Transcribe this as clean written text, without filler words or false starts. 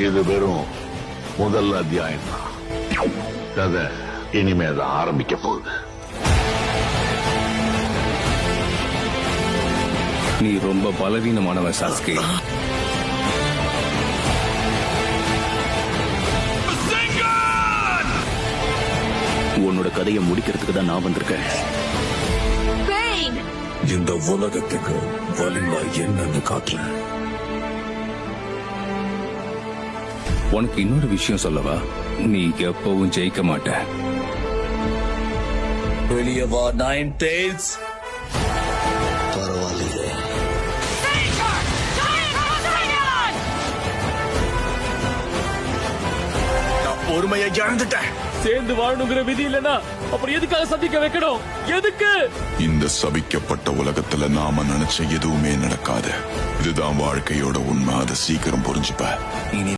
இது வெறும் முதல் அத்தியாயம் தான். கதை இனிமேதான் ஆரம்பிக்க போகுது. நீ ரொம்ப பலவீனமானவன் சாஸ்கி. உன்னோட கதையை முடிக்கிறதுக்கு தான் நான் வந்திருக்கேன். இந்த உலகத்துக்கு வலிமை என்னன்னு காட்டுறேன். உனக்கு இன்னொரு விஷயம் சொல்லவா? நீ எப்பவும் ஜெயிக்க மாட்ட. வெளியே வா நைன் டெய்ல்ஸ். பரவாயில்லையே, நான் பொறுமையை இழந்துட்டேன். சேர்ந்து வாழணுங்கிற விதி இல்லனா அப்புறம் எதுக்காக சந்திக்க வைக்கணும்? எதுக்கு? இந்த சபிக்கப்பட்ட உலகத்துல நாம நினைச்ச எதுவுமே நடக்காது. இதுதான் வாழ்க்கையோட உண்மை. அதை சீக்கிரம் புரிஞ்சுப்ப. இனி